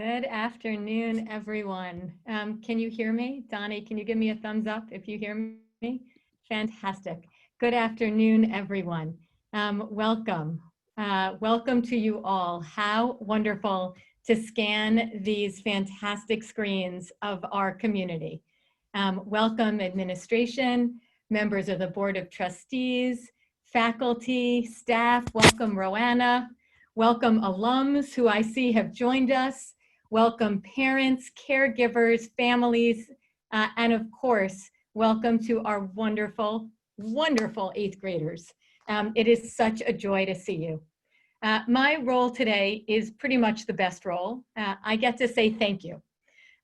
Good afternoon, everyone. Can you hear me? Donnie, can you give me a thumbs up if you hear me? Fantastic. Good afternoon, everyone. Welcome. Welcome to you all. How wonderful to scan these fantastic screens of our community. Welcome, administration, members of the Board of Trustees, faculty, staff. Welcome, Roanna. Welcome, alums who I see have joined us. Welcome parents, caregivers, families, and of course, welcome to our wonderful, wonderful 8th graders. It is such a joy to see you. My role today is pretty much the best role. I get to say thank you.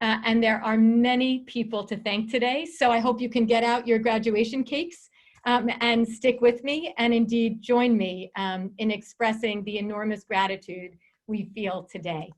And there are many people to thank today, so I hope you can get out your graduation cakes and stick with me and indeed join me in expressing the enormous gratitude we feel today.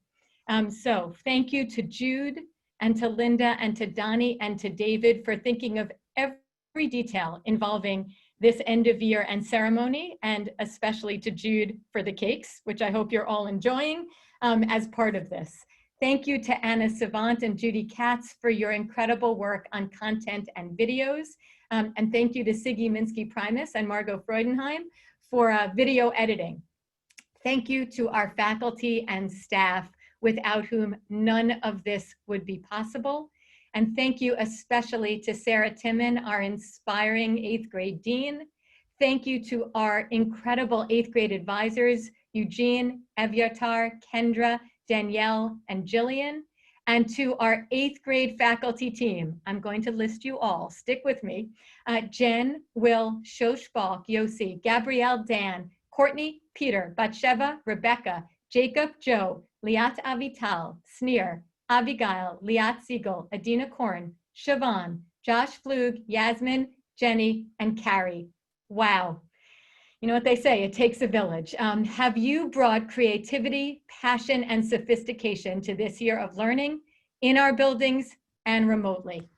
So thank you to Jude and to Linda and to Donnie and to David for thinking of every detail involving this end of year and ceremony, and especially to Jude for the cakes, which I hope you're all enjoying as part of this. Thank you to Anna Savant and Judy Katz for your incredible work on content and videos. And thank you to Siggy Minsky-Primus and Margot Freudenheim for video editing. Thank you to our faculty and staff, without whom none of this would be possible. And thank you especially to Sarah Timon, our inspiring 8th grade dean. Thank you to our incredible 8th grade advisors, Eugene, Evyatar, Kendra, Danielle, and Jillian. And to our 8th grade faculty team, I'm going to list you all, stick with me. Jen, Will, Shosh Balk, Yossi, Gabrielle, Dan, Courtney, Peter, Batsheva, Rebecca, Jacob, Joe, Liat Avital, Sneer, Abigail, Liat Siegel, Adina Korn, Siobhan, Josh Flug, Yasmin, Jenny, and Carrie. Wow. You know what they say, it takes a village. Have you brought creativity, passion, and sophistication to this year of learning in our buildings and remotely?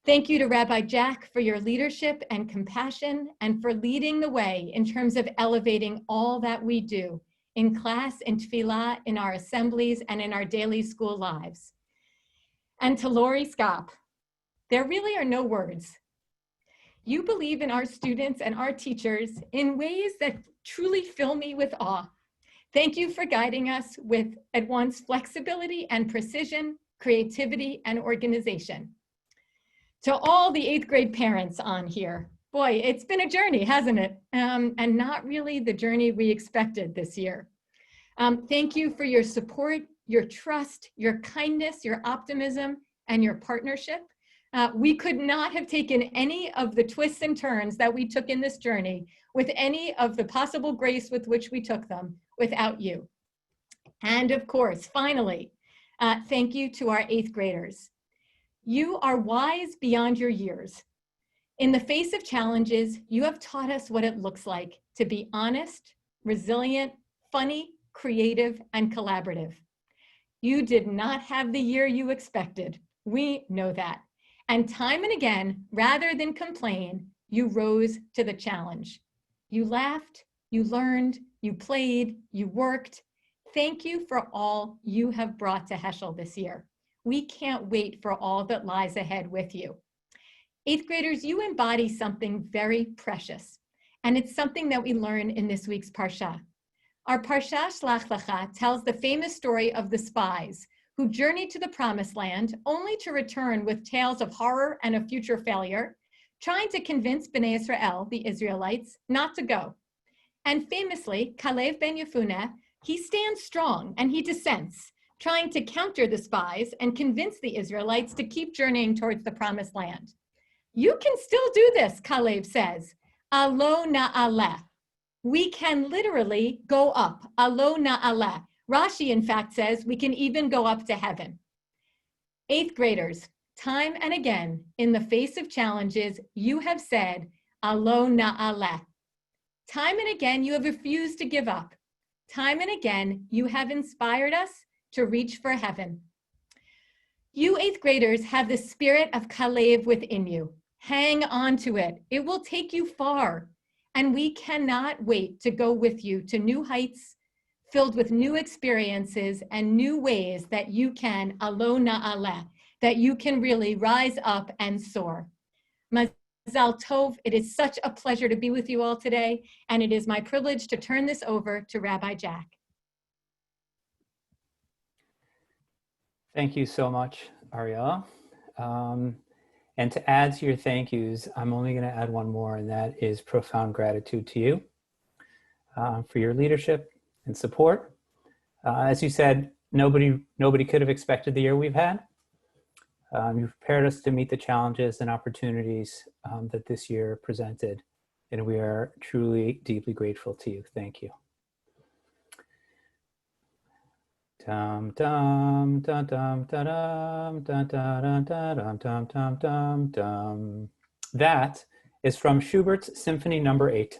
Thank you to Rabbi Jack for your leadership and compassion and for leading the way in terms of elevating all that we do in class, in tefillah, in our assemblies, and in our daily school lives. And to Lori Skop, there really are no words. You believe in our students and our teachers in ways that truly fill me with awe. Thank you for guiding us with at once flexibility and precision, creativity and organization. To all the 8th grade parents on here, boy, it's been a journey, hasn't it? And not really the journey we expected this year. Thank you for your support, your trust, your kindness, your optimism, and your partnership. We could not have taken any of the twists and turns that we took in this journey with any of the possible grace with which we took them without you. And of course, finally, thank you to our 8th graders. You are wise beyond your years. In the face of challenges, you have taught us what it looks like to be honest, resilient, funny, creative, and collaborative. You did not have the year you expected. We know that. And time and again, rather than complain, you rose to the challenge. You laughed, you learned, you played, you worked. Thank you for all you have brought to Heschel this year. We can't wait for all that lies ahead with you. 8th graders, you embody something very precious, and it's something that we learn in this week's Parsha. Our Parsha Shlach Lecha tells the famous story of the spies who journeyed to the promised land only to return with tales of horror and of future failure, trying to convince Bnei Israel, the Israelites, not to go. And famously, Kalev ben Yefuneh, he stands strong and he dissents, trying to counter the spies and convince the Israelites to keep journeying towards the promised land. You can still do this, Kalev says. Alo na'aleh. We can literally go up. Alo na'aleh. Rashi, in fact, says we can even go up to heaven. 8th graders, time and again, in the face of challenges, you have said, Alo na'aleh. Time and again, you have refused to give up. Time and again, you have inspired us to reach for heaven. You 8th graders have the spirit of Kalev within you. Hang on to it. It will take you far. And we cannot wait to go with you to new heights, filled with new experiences and new ways that you can alo na'aleh, that you can really rise up and soar. Mazal Tov, it is such a pleasure to be with you all today, and it is my privilege to turn this over to Rabbi Jack. Thank you so much, Ariella. And to add to your thank yous, I'm only going to add one more, and that is profound gratitude to you for your leadership and support. As you said, nobody could have expected the year we've had. You've prepared us to meet the challenges and opportunities that this year presented, and we are truly deeply grateful to you. Thank you. Dum dum dum dum dum dum dum dum dum dum dum dum. That is from Schubert's Symphony No. 8,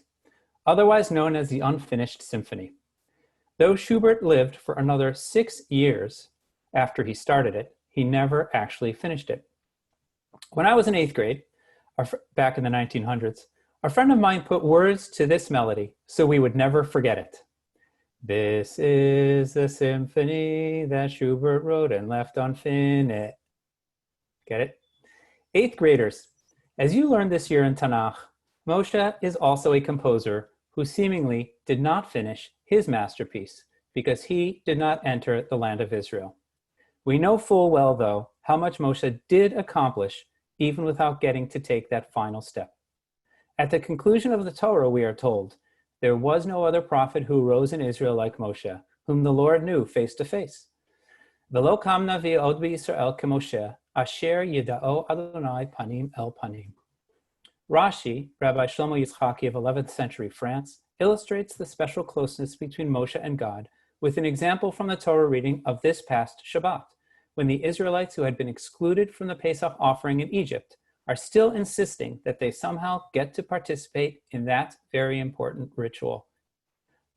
otherwise known as the Unfinished Symphony. Though Schubert lived for another 6 years after he started it, he never actually finished it. When I was in 8th grade, back in the 1900s, a friend of mine put words to this melody so we would never forget it. This is the symphony that Schubert wrote and left unfinished. Get it? 8th graders, as you learned this year in Tanakh, Moshe is also a composer who seemingly did not finish his masterpiece because he did not enter the land of Israel. We know full well, though, how much Moshe did accomplish even without getting to take that final step. At the conclusion of the Torah, we are told, there was no other prophet who rose in Israel like Moshe, whom the Lord knew face to face. V'lo kam navi od b'Yisrael k'Moshe, asher yida'o Adonai panim el panim. Rashi, Rabbi Shlomo Yitzchaki of 11th century France, illustrates the special closeness between Moshe and God with an example from the Torah reading of this past Shabbat, when the Israelites who had been excluded from the Pesach offering in Egypt are still insisting that they somehow get to participate in that very important ritual.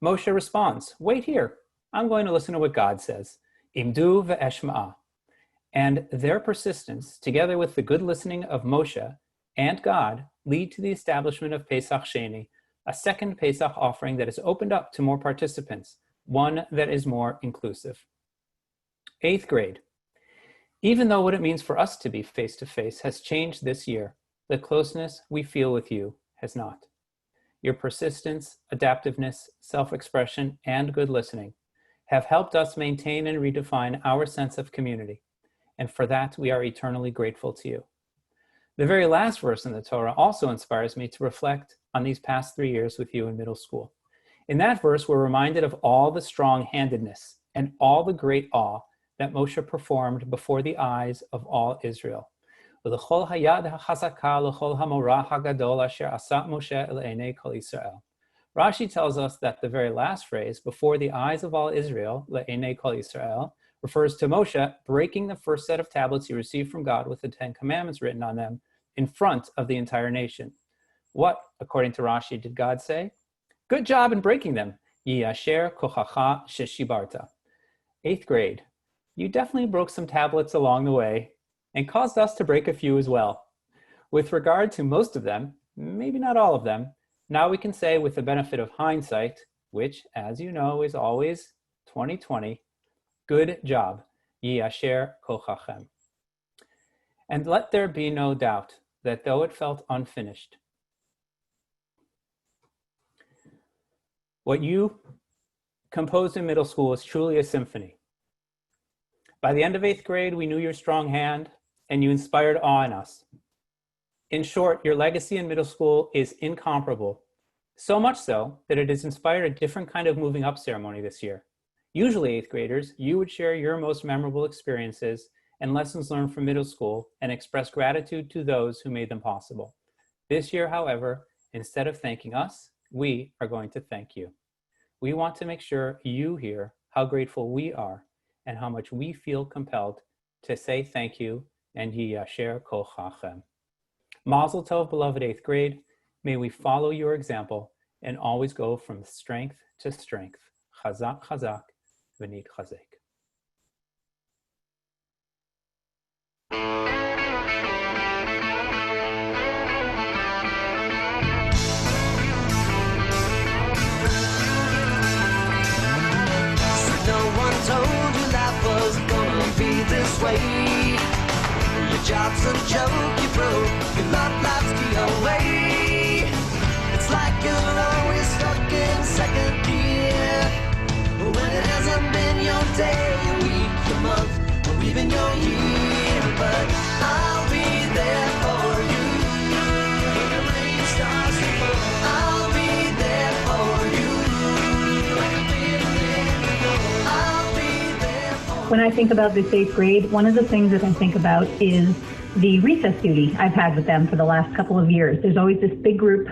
Moshe responds, wait here, I'm going to listen to what God says. Imdu ve'eshma'a. And their persistence, together with the good listening of Moshe and God, lead to the establishment of Pesach Sheni, a second Pesach offering that is opened up to more participants, one that is more inclusive. 8th grade. Even though what it means for us to be face-to-face has changed this year, the closeness we feel with you has not. Your persistence, adaptiveness, self-expression, and good listening have helped us maintain and redefine our sense of community, and for that we are eternally grateful to you. The very last verse in the Torah also inspires me to reflect on these past 3 years with you in middle school. In that verse, we're reminded of all the strong-handedness and all the great awe that Moshe performed before the eyes of all Israel. Rashi tells us that the very last phrase, before the eyes of all Israel, le'enei kol Yisrael, refers to Moshe breaking the first set of tablets he received from God with the 10 Commandments written on them in front of the entire nation. What, according to Rashi, did God say? Good job in breaking them. Yiyasher kochacha sheshibarta. 8th grade. You definitely broke some tablets along the way and caused us to break a few as well. With regard to most of them, maybe not all of them, now we can say with the benefit of hindsight, which, as you know, is always 20/20, good job, Yiyasher kochachem. And let there be no doubt that though it felt unfinished, what you composed in middle school is truly a symphony. By the end of 8th grade, we knew your strong hand and you inspired awe in us. In short, your legacy in middle school is incomparable, so much so that it has inspired a different kind of moving up ceremony this year. Usually 8th graders, you would share your most memorable experiences and lessons learned from middle school and express gratitude to those who made them possible. This year, however, instead of thanking us, we are going to thank you. We want to make sure you hear how grateful we are and how much we feel compelled to say thank you and Yiyasher kochachem. Mazel tov, beloved 8th grade. May we follow your example and always go from strength to strength. Chazak, chazak, v'nit chazek. way. Your job's a joke, you broke, your love life's the away. It's like you're always stuck in second gear, when it hasn't been your day, your week, your month, or even your year. But I'll be there for you when the rain starts to fall. I'll be there for you like I've been there before. I'll be there for you. When I think about this 8th grade, one of the things that I think about is the recess duty I've had with them for the last couple of years. There's always this big group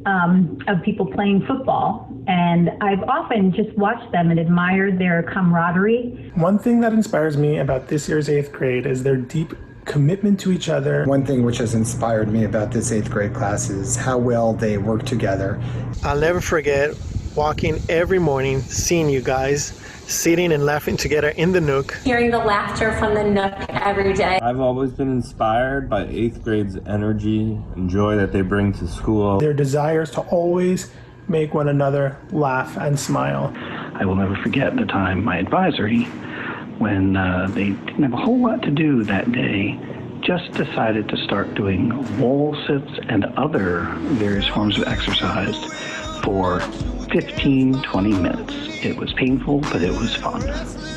of people playing football, and I've often just watched them and admired their camaraderie. One thing that inspires me about this year's 8th grade is their deep commitment to each other. One thing which has inspired me about this 8th grade class is how well they work together. I'll never forget walking every morning, seeing you guys sitting and laughing together in the Nook. Hearing the laughter from the Nook every day. I've always been inspired by 8th grade's energy and joy that they bring to school. Their desires to always make one another laugh and smile. I will never forget the time my advisory, when they didn't have a whole lot to do that day, just decided to start doing wall sits and other various forms of exercise for 15-20 minutes. It was painful, but it was fun.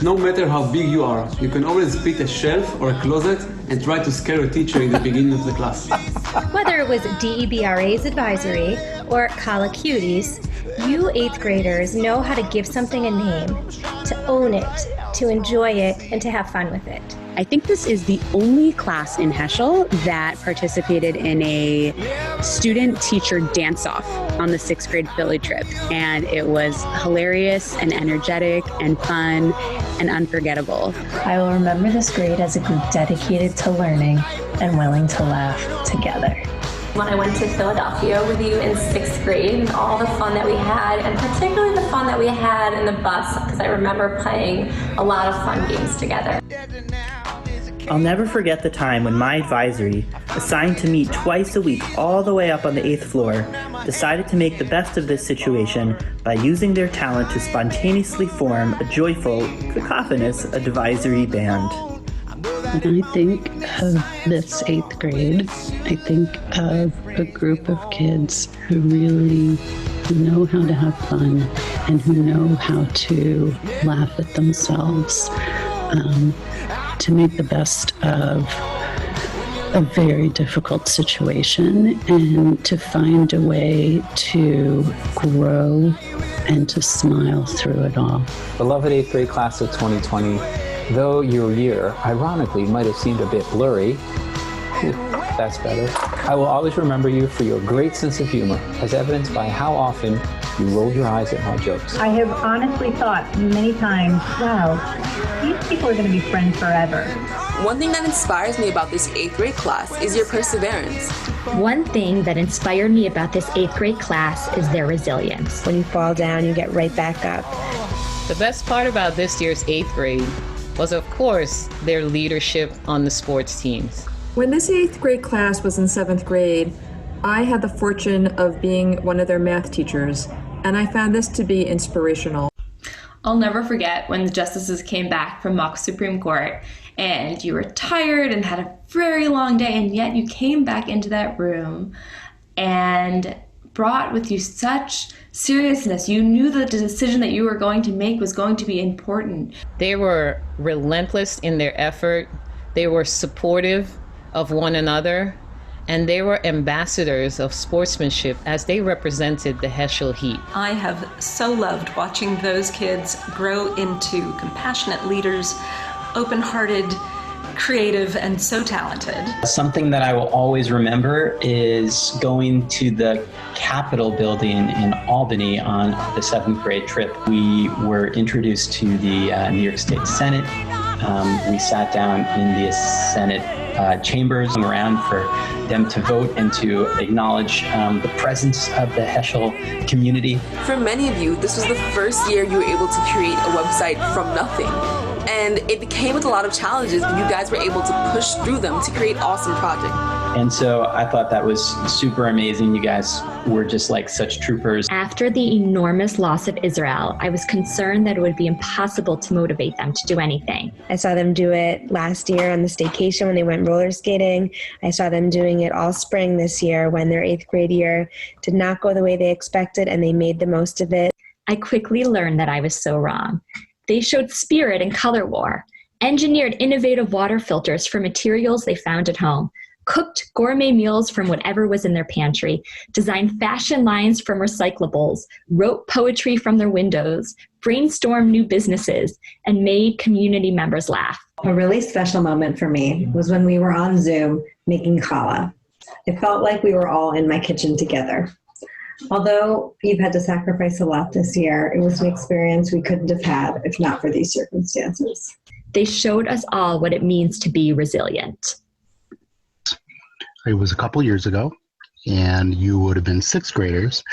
No matter how big you are, you can always beat a shelf or a closet and try to scare a teacher in the beginning of the class. Whether it was DEBRA's advisory or Kala Cuties, you 8th graders know how to give something a name, to own it, to enjoy it, and to have fun with it. I think this is the only class in Heschel that participated in a student-teacher dance-off on the 6th grade Philly trip. And it was hilarious and energetic and fun and unforgettable. I will remember this grade as a group dedicated to learning and willing to laugh together. When I went to Philadelphia with you in 6th grade and all the fun that we had, and particularly the fun that we had in the bus, because I remember playing a lot of fun games together. I'll never forget the time when my advisory, assigned to meet twice a week all the way up on the 8th floor, decided to make the best of this situation by using their talent to spontaneously form a joyful, cacophonous advisory band. When I think of this 8th grade, I think of a group of kids who really know how to have fun and who know how to laugh at themselves, to make the best of a very difficult situation and to find a way to grow and to smile through it all. Beloved 8th grade class of 2020, though your year, ironically, might have seemed a bit blurry, that's better, I will always remember you for your great sense of humor, as evidenced by how often you rolled your eyes at my jokes. I have honestly thought many times, wow, these people are going to be friends forever. One thing that inspires me about this 8th grade class is your perseverance. One thing that inspired me about this 8th grade class is their resilience. When you fall down, you get right back up. The best part about this year's 8th grade was, of course, their leadership on the sports teams. When this 8th grade class was in 7th grade, I had the fortune of being one of their math teachers, and I found this to be inspirational. I'll never forget when the justices came back from mock Supreme Court and you were tired and had a very long day, and yet you came back into that room and brought with you such seriousness. You knew that the decision that you were going to make was going to be important. They were relentless in their effort. They were supportive of one another, and they were ambassadors of sportsmanship as they represented the Heschel Heat. I have so loved watching those kids grow into compassionate leaders, open-hearted, creative, and so talented. Something that I will always remember is going to the Capitol building in Albany on the 7th grade trip. We were introduced to the New York State Senate. We sat down in the Senate chambers around for them to vote and to acknowledge the presence of the Heschel community. For many of you, this was the first year you were able to create a website from nothing. And it came with a lot of challenges, but you guys were able to push through them to create awesome projects. And so I thought that was super amazing. You guys were just like such troopers. After the enormous loss of Israel, I was concerned that it would be impossible to motivate them to do anything. I saw them do it last year on the staycation when they went roller skating. I saw them doing it all spring this year when their 8th grade year did not go the way they expected, and they made the most of it. I quickly learned that I was so wrong. They showed spirit in color war, engineered innovative water filters for materials they found at home, cooked gourmet meals from whatever was in their pantry, designed fashion lines from recyclables, wrote poetry from their windows, brainstormed new businesses, and made community members laugh. A really special moment for me was when we were on Zoom making challah. It felt like we were all in my kitchen together. Although you've had to sacrifice a lot this year, it was an experience we couldn't have had if not for these circumstances. They showed us all what it means to be resilient. It was a couple years ago, and you would have been 6th graders,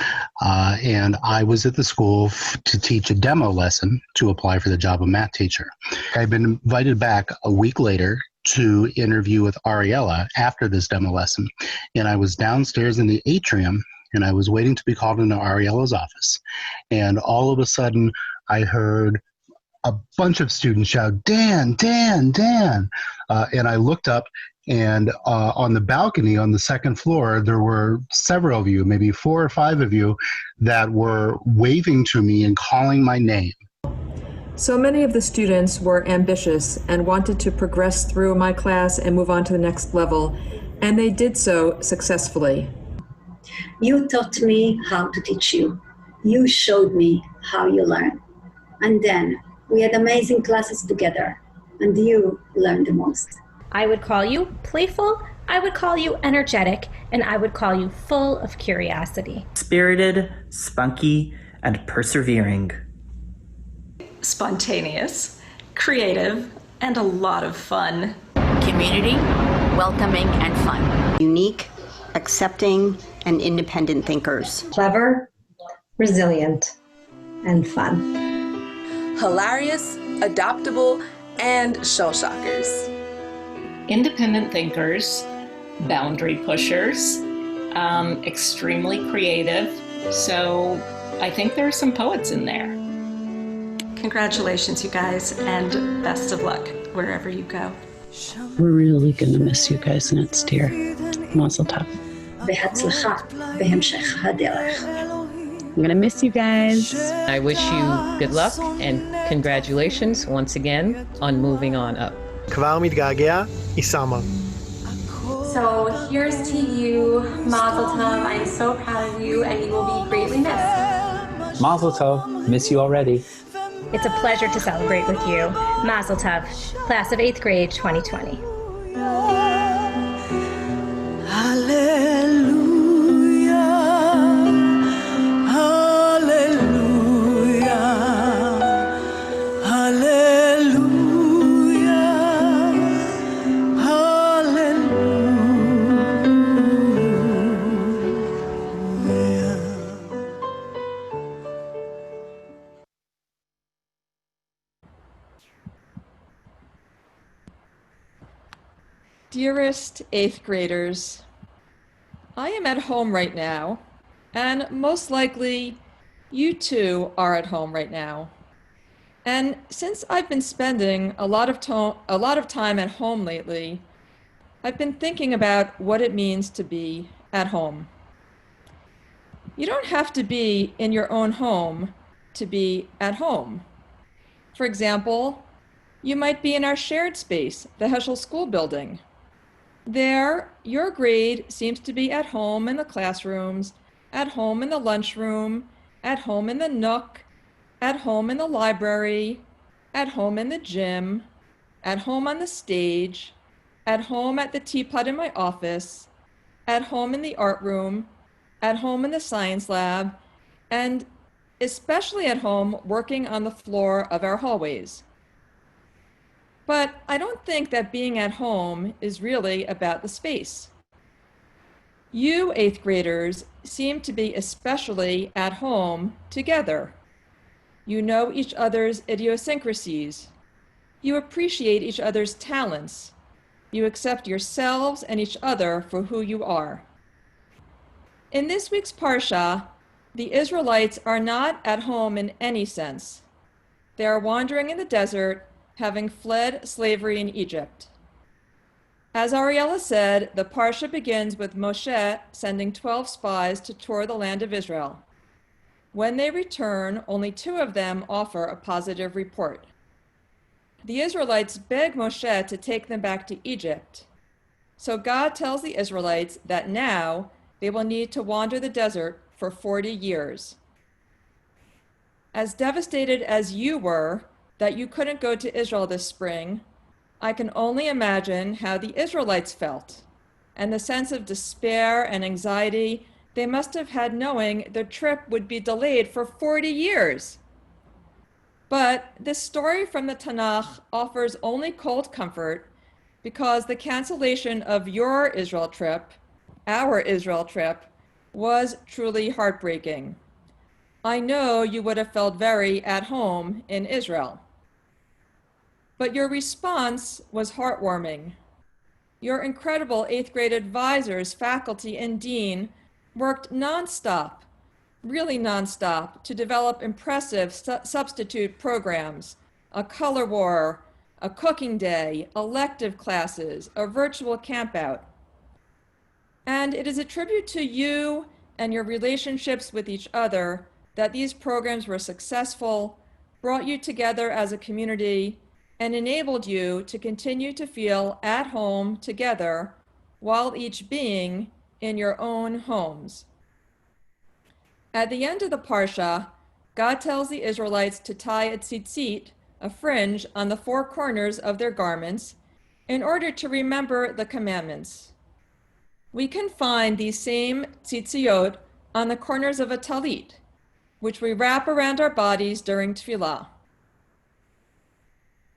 and I was at the school to teach a demo lesson to apply for the job of math teacher. I'd been invited back a week later to interview with Ariella after this demo lesson, and I was downstairs in the atrium, and I was waiting to be called into Ariella's office, and all of a sudden I heard a bunch of students shout, "Dan, Dan, Dan," and I looked up, and on the balcony on the 2nd floor, there were several of you, maybe 4 or 5 of you, that were waving to me and calling my name. So many of the students were ambitious and wanted to progress through my class and move on to the next level, and they did so successfully. You taught me how to teach you. You showed me how you learn. And then we had amazing classes together, and you learned the most. I would call you playful, I would call you energetic, and I would call you full of curiosity. Spirited, spunky, and persevering. Spontaneous, creative, and a lot of fun. Community, welcoming, and fun. Unique, accepting, and independent thinkers. Clever, resilient, and fun. Hilarious, adoptable, and shell shockers. Independent thinkers, boundary pushers, extremely creative. So I think there are some poets in there. Congratulations, you guys, and best of luck wherever you go. We're really going to miss you guys next year. Mazel tov. בהצלחה בהמשך הדרך. I'm going to miss you guys. I wish you good luck and congratulations once again on moving on up. כבר מתגעגע, Isama. So here's to you, Mazel Tov. I'm so proud of you, and you will be greatly missed. Mazel Tov. Miss you already. It's a pleasure to celebrate with you. Mazel Tov, class of 8th grade 2020. Dearest 8th graders, I am at home right now, and most likely you too are at home right now. And since I've been spending a lot of time at home lately, I've been thinking about what it means to be at home. You don't have to be in your own home to be at home. For example, you might be in our shared space, the Heschel School Building. There, your grade seems to be at home in the classrooms, at home in the lunchroom, at home in the nook, at home in the library, at home in the gym, at home on the stage, at home at the teapot in my office, at home in the art room, at home in the science lab, and especially at home working on the floor of our hallways. But I don't think that being at home is really about the space. You 8th graders seem to be especially at home together. You know each other's idiosyncrasies. You appreciate each other's talents. You accept yourselves and each other for who you are. In this week's Parsha, the Israelites are not at home in any sense. They are wandering in the desert, having fled slavery in Egypt. As Ariella said, the Parsha begins with Moshe sending 12 spies to tour the land of Israel. When they return, only 2 of them offer a positive report. The Israelites beg Moshe to take them back to Egypt. So God tells the Israelites that now they will need to wander the desert for 40 years. As devastated as you were that you couldn't go to Israel this spring, I can only imagine how the Israelites felt and the sense of despair and anxiety they must have had knowing their trip would be delayed for 40 years. But this story from the Tanakh offers only cold comfort because the cancellation of your Israel trip, our Israel trip, was truly heartbreaking. I know you would have felt very at home in Israel. But your response was heartwarming. Your incredible 8th grade advisors, faculty, and dean worked nonstop, really nonstop, to develop impressive substitute programs, a color war, a cooking day, elective classes, a virtual campout. And it is a tribute to you and your relationships with each other that these programs were successful, brought you together as a community, and enabled you to continue to feel at home together while each being in your own homes. At the end of the Parsha, God tells the Israelites to tie a tzitzit, a fringe, on the 4 corners of their garments in order to remember the commandments. We can find these same tzitziot on the corners of a talit, which we wrap around our bodies during tefillah.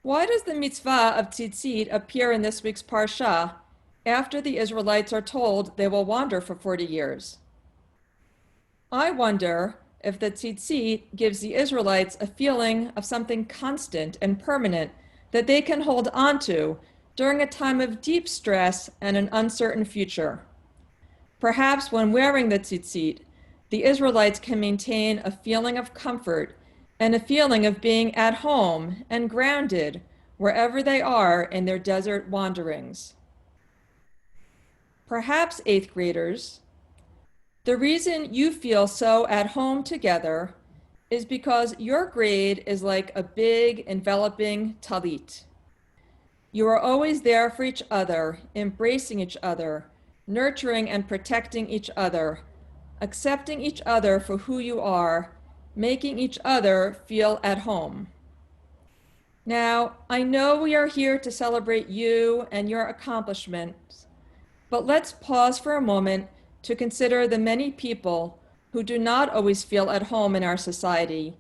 Why does the mitzvah of tzitzit appear in this week's Parsha after the Israelites are told they will wander for 40 years? I wonder if the tzitzit gives the Israelites a feeling of something constant and permanent that they can hold onto during a time of deep stress and an uncertain future. Perhaps when wearing the tzitzit, the Israelites can maintain a feeling of comfort and a feeling of being at home and grounded wherever they are in their desert wanderings. Perhaps 8th graders, the reason you feel so at home together is because your grade is like a big enveloping talit. You are always there for each other, embracing each other, nurturing and protecting each other, accepting each other for who you are, making each other feel at home. Now, I know we are here to celebrate you and your accomplishments, but let's pause for a moment to consider the many people who do not always feel at home in our society,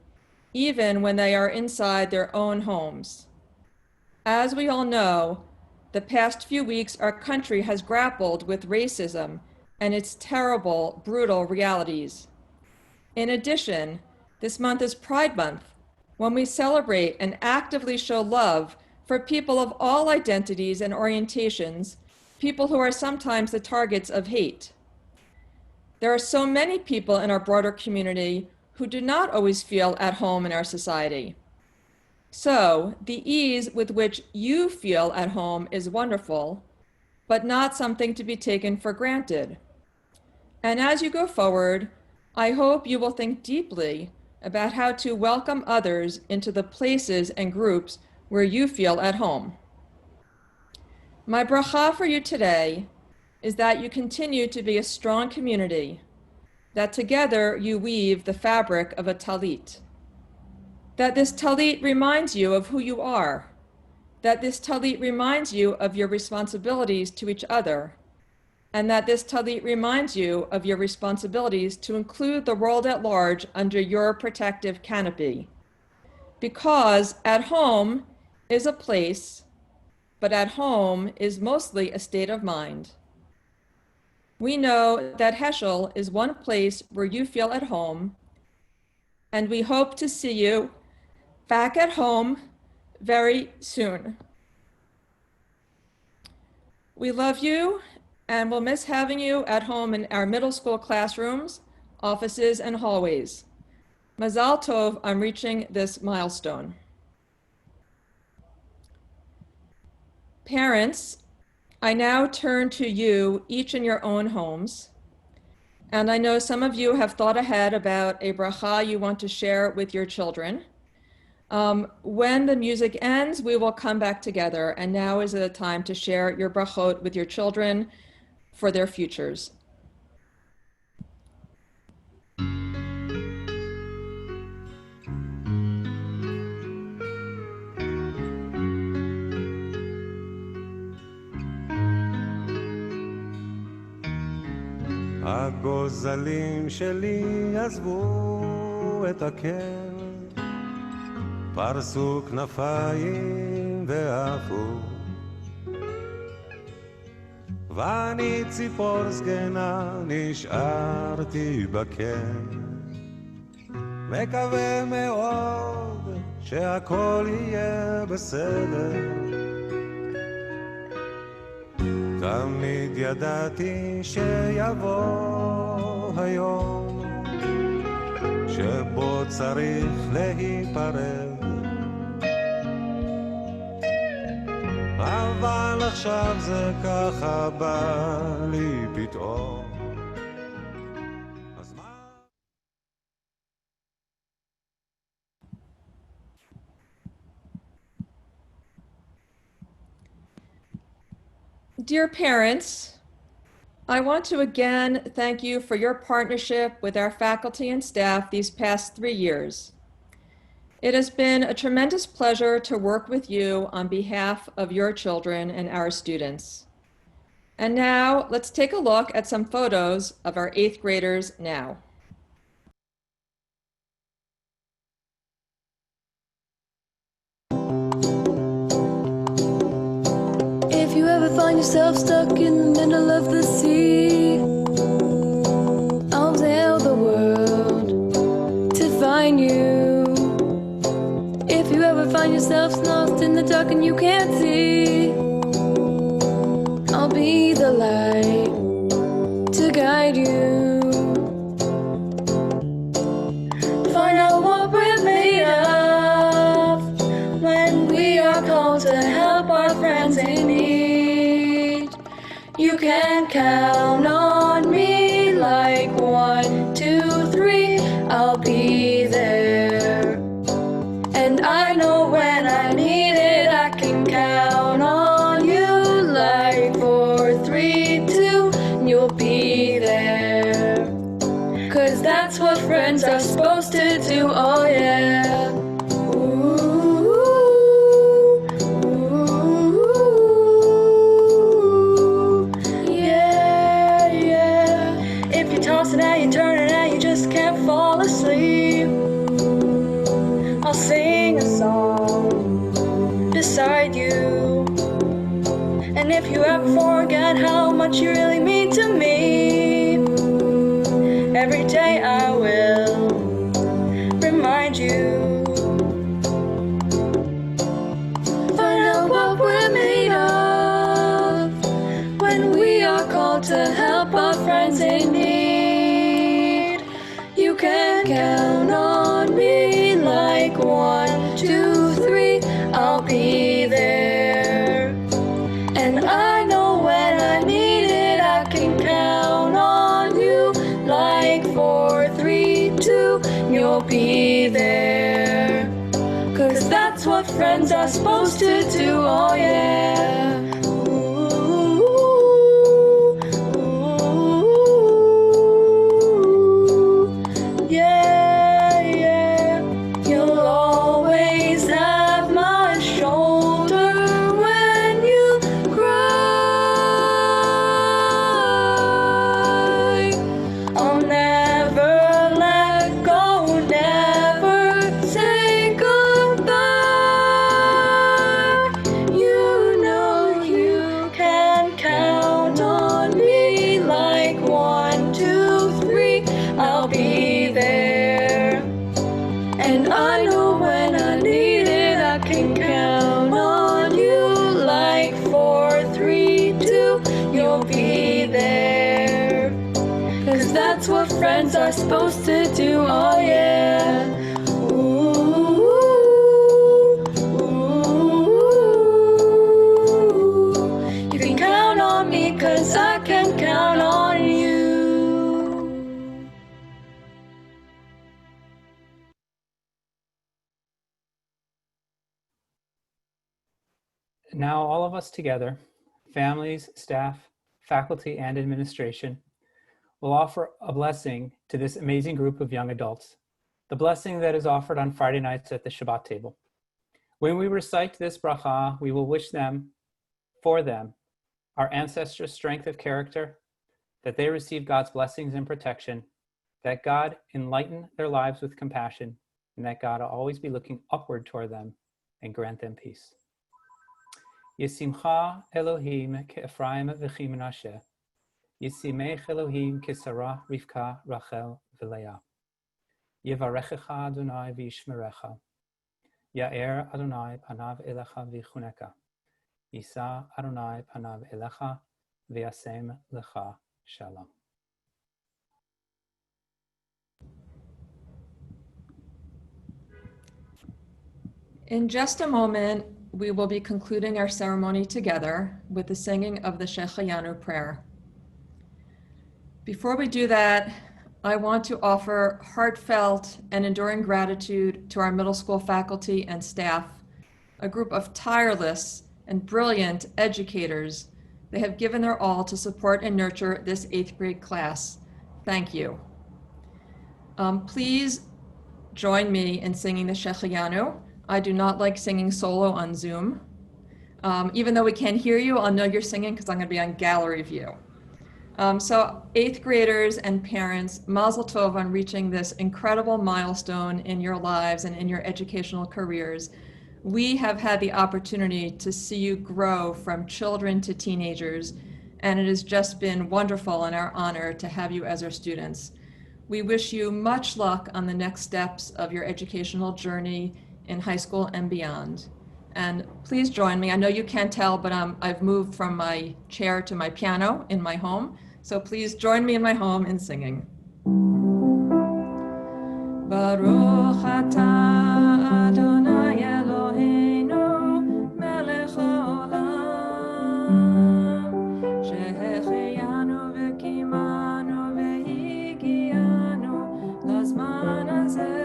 even when they are inside their own homes. As we all know, the past few weeks our country has grappled with racism and its terrible, brutal realities. In addition, this month is Pride Month, when we celebrate and actively show love for people of all identities and orientations, people who are sometimes the targets of hate. There are so many people in our broader community who do not always feel at home in our society. So, the ease with which you feel at home is wonderful, but not something to be taken for granted. And as you go forward, I hope you will think deeply about how to welcome others into the places and groups where you feel at home. My bracha for you today is that you continue to be a strong community, that together you weave the fabric of a talit, that this talit reminds you of who you are, that this talit reminds you of your responsibilities to each other, and that this talit reminds you of your responsibilities to include the world at large under your protective canopy. Because at home is a place, but at home is mostly a state of mind. We know that Heschel is one place where you feel at home, and we hope to see you back at home very soon. We love you and we'll miss having you at home in our middle school classrooms, offices, and hallways. Mazal Tov on reaching this milestone. Parents, I now turn to you, each in your own homes. And I know some of you have thought ahead about a bracha you want to share with your children. When the music ends, we will come back together. And now is the time to share your brachot with your children for their futures. הגוזלים שלי עזבו את הקר, פרסו כנפיים ועפו, ואני ציפור זקנה נשארתי בקר, מקווה מאוד שהכל יהיה בסדר. תמיד ידעתי שיבוא היום שבו צריך להיפרד, אבל עכשיו זה ככה בא לי פתאום. Dear parents, I want to again thank you for your partnership with our faculty and staff these past 3 years. It has been a tremendous pleasure to work with you on behalf of your children and our students. And now let's take a look at some photos of our 8th graders now. If you ever find yourself stuck in the middle of the sea, I'll tell the world to find you. If you ever find yourself lost in the dark and you can't see, I'll be the light to guide you. Find out what we're made of when we are called to help our friends in need. You can count on me like 1, 2, 3, I'll be there. And I know when I need it, I can count on you like 4, 3, 2, and you'll be there. 'Cause that's what friends are supposed to do, oh yeah. And now you turn and now you just can't fall asleep, I'll sing a song beside you. And if you ever forget how much you really mean to me, every day I will remind you. Find out what we're made of when we are called to help our friends in need. You can count on me like 1, 2, 3, I'll be there. And I know when I need it, I can count on you like 4, 3, 2, you'll be there. 'Cause that's what friends are supposed to do, oh yeah. You know friends are supposed to do. Oh yeah. Ooh, ooh. You can count on me 'cause I can count on you. Now all of us together, families, staff, faculty, and administration, will offer a blessing to this amazing group of young adults, the blessing that is offered on Friday nights at the Shabbat table. When we recite this bracha, we will wish them, for them, our ancestors' strength of character, that they receive God's blessings and protection, that God enlighten their lives with compassion, and that God will always be looking upward toward them and grant them peace. Yisimcha Elohim ke'Ephraim v'chi-Menashe, Yisimech Elohim ke'Sarah, Rivka, Rachel, v'Leah. Yevarechecha Adonai v'yishmerecha. Ya'er Adonai panav elecha v'chuneka. Yisa Adonai panav elecha v'yasem lecha shalom. In just a moment, we will be concluding our ceremony together with the singing of the Shehecheyanu prayer. Before we do that, I want to offer heartfelt and enduring gratitude to our middle school faculty and staff, a group of tireless and brilliant educators. They have given their all to support and nurture this 8th grade class. Thank you. Please join me in singing the Shehecheyanu. I do not like singing solo on Zoom. Even though we can't hear you, I'll know you're singing because I'm going to be on gallery view. So 8th graders and parents, Mazel Tov on reaching this incredible milestone in your lives and in your educational careers. We have had the opportunity to see you grow from children to teenagers, and it has just been wonderful and our honor to have you as our students. We wish you much luck on the next steps of your educational journey in high school and beyond. And please join me. I know you can't tell, but I've moved from my chair to my piano in my home. So please join me in my home in singing. Baruch atah Adonai Eloheinu melech haolam shehecheyanu v'kimanu v'higianu lazman hazeh.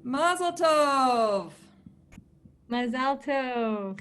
Mazel Tov! Mazel Tov!